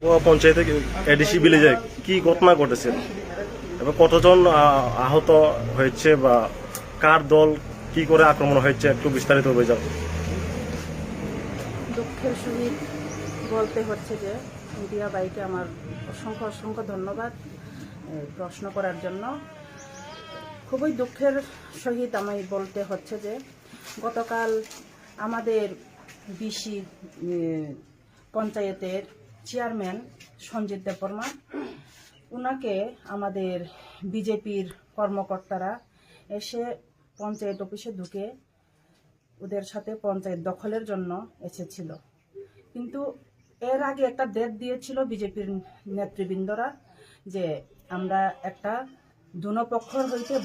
পঞ্চায়েতে এডিসি ভিলেজে কি ঘটনা ঘটেছে এবং কতজন আহত হয়েছে বা কার দল কি করে আক্রমণ হয়েছে একটু বিস্তারিত অভিযোগ। দুঃখের সহিত বলতে হচ্ছে যে মিডিয়া ভাইকে আমার অসংখ্য অসংখ্য ধন্যবাদ প্রশ্ন করার জন্য। খুবই দুঃখের সহিত আমি বলতে হচ্ছে যে গতকাল আমাদের বিসি পঞ্চায়েতের চেয়ারম্যান সঞ্জিত দেববর্মা ওনাকে আমাদের বিজেপির কর্মকর্তারা এসে পঞ্চায়েত অফিসে ঢুকে ওদের সাথে পঞ্চায়েত দখলের জন্য এসেছিল। কিন্তু এর আগে একটা ডেট দিয়েছিল বিজেপির নেতৃবৃন্দরা যে আমরা একটা দুপক্ষর হইতে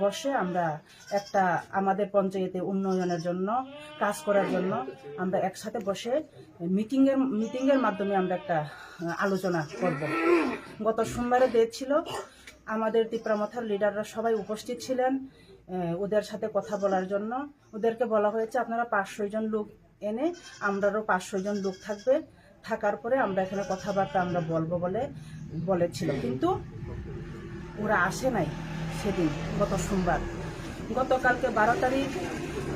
বসে আমরা একটা আমাদের পঞ্চায়েতে উন্নয়নের জন্য কাজ করার জন্য আমরা একসাথে বসে মিটিংয়ের মাধ্যমে আমরা একটা আলোচনা করব। গত সোমবারে ডেট ছিল, আমাদের তিপ্রামথার লিডাররা সবাই উপস্থিত ছিলেন ওদের সাথে কথা বলার জন্য। ওদেরকে বলা হয়েছে আপনারা 500 জন লোক এনে আমরারও 500 জন লোক থাকবে, থাকার পরে আমরা এখানে কথাবার্তা আমরা বলবো বলেছিল। কিন্তু ওরা আসে নাই সেদিন, গত সোমবার। গতকালকে 12 তারিখ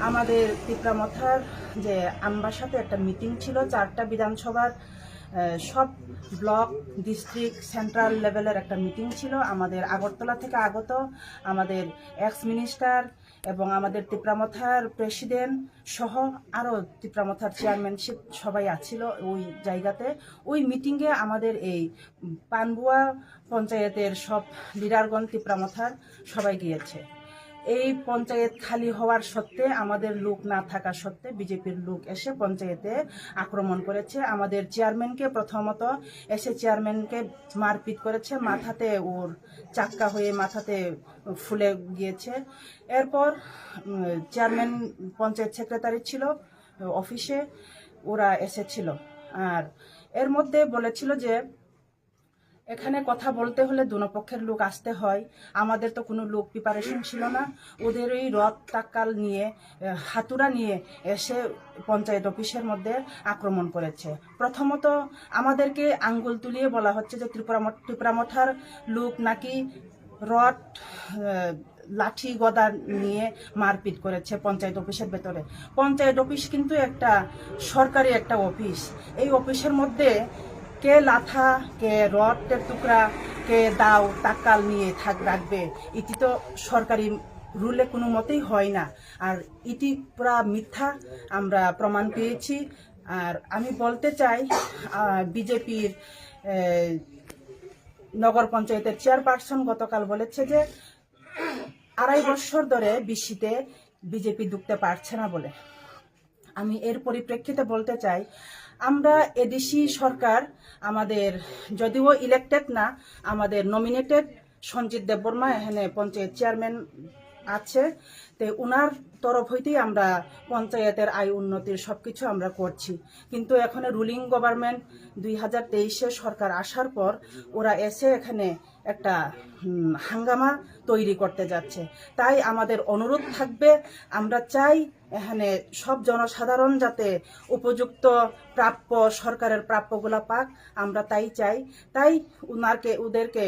আমাদের তিপ্রামথার যে আমবাসাতে একটা মিটিং ছিল, 4টা বিধানসভার সব ব্লক ডিস্ট্রিক্ট সেন্ট্রাল লেভেলের একটা মিটিং ছিল। আমাদের আগরতলা থেকে আগত আমাদের এক্স মিনিস্টার এবং আমাদের তিপ্রামথার প্রেসিডেন্ট সহ আরও তিপ্রামথার চেয়ারম্যানশিপ সবাই আছিল ওই জায়গাতে। ওই মিটিংয়ে আমাদের এই পানবুয়া পঞ্চায়েতের সব লিডারগণ তিপ্রামথার সবাই গিয়েছে। এই পঞ্চায়েত খালি হওয়ার সত্ত্বে, আমাদের লোক না থাকা সত্ত্বে বিজেপির লোক এসে পঞ্চায়েতে আক্রমণ করেছে। আমাদের চেয়ারম্যানকে প্রথমত এসে চেয়ারম্যানকে মারপিট করেছে, মাথাতে ওর চাক্কা হয়ে মাথাতে ফুলে গিয়েছে। এরপর চেয়ারম্যান পঞ্চায়েত সেক্রেটারি ছিল অফিসে, ওরা এসেছিল। আর এর মধ্যে বলেছিল যে এখানে কথা বলতে হলে দুপক্ষের লোক আসতে হয়। আমাদের তো কোনো লোক প্রিপারেশন ছিল না। ওদের ওই রথ টাক্কাল নিয়ে হাতুড়া নিয়ে এসে পঞ্চায়েত অফিসের মধ্যে আক্রমণ করেছে। প্রথমত আমাদেরকে আঙ্গুল তুলিয়ে বলা হচ্ছে যে ত্রিপুরামথার লোক নাকি রড লাঠি গদা নিয়ে মারপিট করেছে পঞ্চায়েত অফিসের ভেতরে। পঞ্চায়েত অফিস কিন্তু একটা সরকারি একটা অফিস। এই অফিসের মধ্যে কে লাথা, কে রডের টুকরা, কে দাও টাক্কাল নিয়ে রাখবে, এটি তো সরকারি রুলে কোনো মতেই হয় না। আর এটি পুরা মিথ্যা আমরা প্রমাণ পেয়েছি। আর আমি বলতে চাই বিজেপির নগর পঞ্চায়েতের চেয়ারপারসন গতকাল বলেছে যে 2.5 বছর ধরে বিসিতে বিজেপি ঢুকতে পারছে না বলে। আমি এর পরিপ্রেক্ষিতে বলতে চাই আমরা এডিসি সরকার আমাদের যদিও ইলেক্টেড না, আমাদের নমিনেটেড সঞ্জিত দেববর্মা এখানে পঞ্চায়েত চেয়ারম্যান আছে, তো ওনার তরফ হইতেই আমরা পঞ্চায়েতের আয় উন্নতির সবকিছু আমরা করছি। কিন্তু এখন রুলিং গভর্নমেন্ট 2023-এ সরকার আসার পর ওরা এসে এখানে একটা হাঙ্গামা তৈরি করতে যাচ্ছে। তাই আমাদের অনুরোধ থাকবে, আমরা চাই এখানে সব জনসাধারণ যাতে উপযুক্ত প্রাপ্য সরকারের প্রাপ্যগুলা পাক, আমরা তাই চাই। তাই ওদেরকে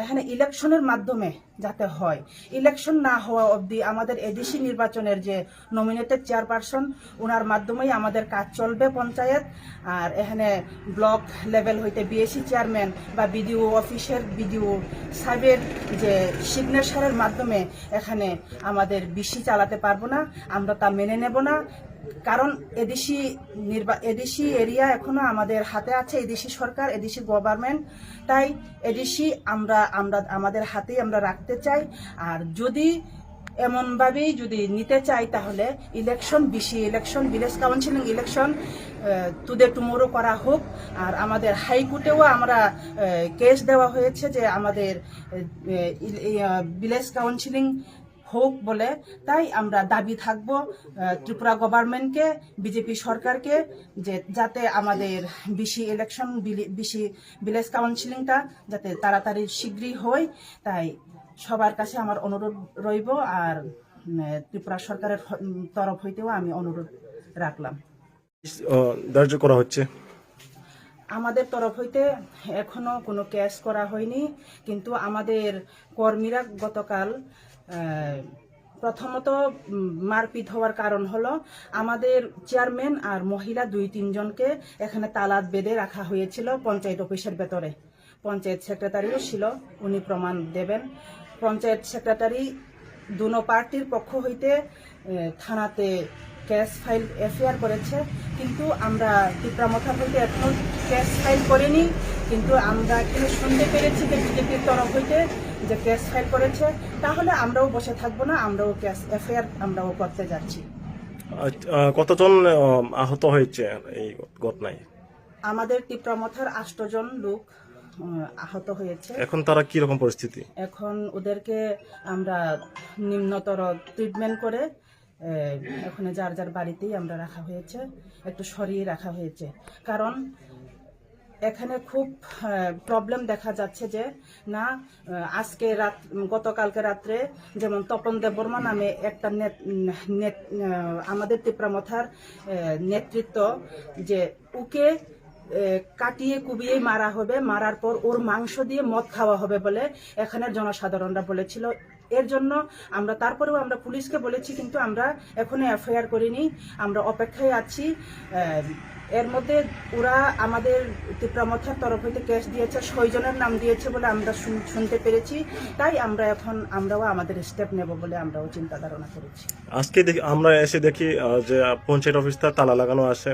এখানে ইলেকশনের মাধ্যমে যাতে হয়, ইলেকশন না হওয়া অবধি আমাদের এডিসি নির্বাচনের যে নমিনেটেড চেয়ারপারসন ওনার মাধ্যমেই আমাদের কাজ চলবে পঞ্চায়েত। আর এখানে ব্লক লেভেল হইতে বিএসি চেয়ারম্যান বা বিডিও অফিসের বিডিও সাহেবের যে সিগনেচারের মাধ্যমে এখানে আমাদের বিসি চালাতে পারবো না, আমরা তা মেনে নেব না। কারণ এডিসি এরিয়া এখনো আমাদের হাতে আছে, এডিসি সরকার, এডিসি গভর্নমেন্ট। তাই এডিসি আমরা আমাদের হাতেই আমরা রাখতে চাই। আর যদি এমনভাবেই যদি নিতে চাই তাহলে election, BC election, village counselling election today tomorrow করা হোক। আর আমাদের হাইকোর্টেও আমরা কেস দেওয়া হয়েছে যে আমাদের ভিলেজ কাউন্সিলিং হোক বলে। তাই আমরা দাবি থাকবো ত্রিপুরা গভর্নমেন্টকে, বিজেপি সরকারকে, যে যাতে আমাদের বিসি ইলেকশন, বিসি ভিলেজ কাউন্সিলিংটা যাতে তাড়াতাড়ি শীঘ্রই হয়। তাই সবার কাছে আমার অনুরোধ রইব। আর ত্রিপুরা সরকারের তরফ হইতেও আমি অনুরোধ রাখলাম। ধার্য করা হচ্ছে আমাদের তরফ হইতে এখনো কোনো কেস করা হয়নি, কিন্তু আমাদের কর্মীরা গতকাল প্রথমত মারপিট হওয়ার কারণ হলো আমাদের চেয়ারম্যান আর মহিলা 2-3 জনকে এখানে তালা বেঁধে রাখা হয়েছিল পঞ্চায়েত অফিসের ভেতরে। পঞ্চায়েত সেক্রেটারিও ছিল, উনি প্রমাণ দেবেন। পঞ্চায়েত সেক্রেটারি দুনো পার্টির পক্ষ হইতে থানাতে কেস ফাইল এফআইআর করেছে, কিন্তু আমরা টিপ্রামথা হইতে এখনো কেস ফাইল করিনি। কিন্তু আমরা এখানে শুনতে পেরেছি যে বিজেপির তরফ হইতে যে কেস ফাইল করেছে, তাহলে আমরাও বসে থাকবো না, আমরাও কেস এফআইআর আমরাও করতে যাচ্ছি। কতজন আহত হয়েছে এই ঘটনায়? আমাদের টিপ্রামথার 8 জন লোক আহত হয়েছে। এখন তারা কি রকম পরিস্থিতি? এখন ওদেরকে আমরা নিম্নতর ট্রিটমেন্ট করে এখন যার যার বাড়িতেই আমরা রাখা হয়েছে, একটু সরিয়ে রাখা হয়েছে। কারণ এখানে খুব প্রবলেম দেখা যাচ্ছে যে না, আজকে গতকালকে রাত্রে যেমন তপন দেববর্মা নামে একটা আমাদের টিপ্রামথার নেতৃত্ব, যে ওকে কাটিয়ে কুবিয়ে মারা হবে, মারার পর ওর মাংস দিয়ে মদ খাওয়া হবে বলে এখানের জনসাধারণরা বলেছিল। এর জন্য আমরা তারপরেও আমরা পুলিশকে বলেছি, কিন্তু আমরা এখনো এফআইআর করিনি, আমরা অপেক্ষায় আছি। এর মধ্যে ওরা আমাদের টিপ্রামথার তরফ হইতে কেস দিয়েছে, 6 জনের নাম দিয়েছে বলে আমরা শুনতে পেরেছি। তাই আমরা আমরাও আমাদের স্টেপ নেব বলে আমরাও চিন্তা ধারণা করেছি। আজকে আমরা এসে দেখি যে পঞ্চায়েত অফিসটা তালা লাগানো আছে।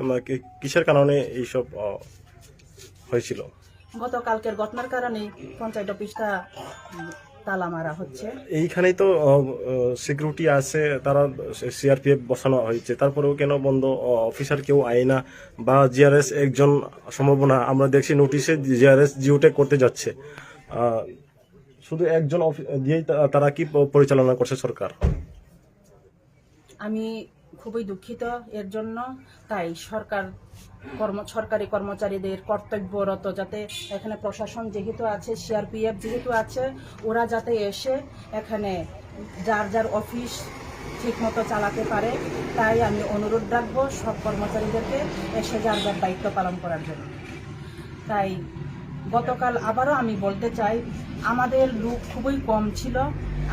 কিসের কারণে এইসব হয়েছিল? গতকালকের ঘটনার কারণে পঞ্চায়েত অফিসটা তালা মারা হচ্ছে। এইখানেই তো সিকিউরিটি আছে, তারা সিআরপিএফ বসানো হয়েছে, তারপরেও কেন বন্ধ? অফিসার কেউ আয় না, বা জিআরএস একজন সম্ভাবনা আমরা দেখছি নোটিশে জিআরএস জিওটেক করতে যাচ্ছে, শুধু একজন দিয়েই তারা কি পরিচালনা করছে সরকার? আমি খুবই দুঃখিত এর জন্য। তাই সরকারি কর্মচারীদের কর্তব্যরত, যাতে এখানে প্রশাসন যেহেতু আছে, সিআরপিএফ যেহেতু আছে, ওরা যাতে এসে এখানে যার যার অফিস ঠিকমতো চালাতে পারে, তাই আমি অনুরোধ রাখবো সব কর্মচারীদেরকে এসে যার যার দায়িত্ব পালন করার জন্য। তাই গতকাল আবারও আমি বলতে চাই, আমাদের লোক খুবই কম ছিল।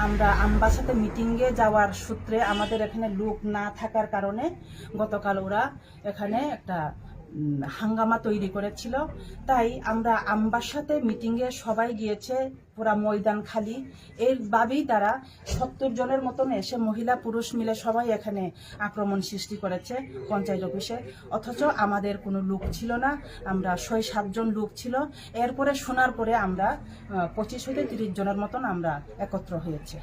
আমরা আমবাসাতে মিটিংয়ে যাওয়ার সূত্রে আমাদের এখানে লোক না থাকার কারণে গতকাল ওরা এখানে একটা হাঙ্গামা তৈরি করেছিল। তাই আমরা আমবাসাতে মিটিংয়ে সবাই গিয়েছে, পুরা ময়দান খালি। এইভাবেই তারা 70 জনের মতন এসে মহিলা পুরুষ মিলে সবাই এখানে আক্রমণ সৃষ্টি করেছে পঞ্চায়েত অফিসে। অথচ আমাদের কোনো লোক ছিল না, আমরা 6-7 জন লোক ছিল। এরপরে শোনার পরে আমরা 25 থেকে 30 জনের মতন আমরা একত্র হয়েছে।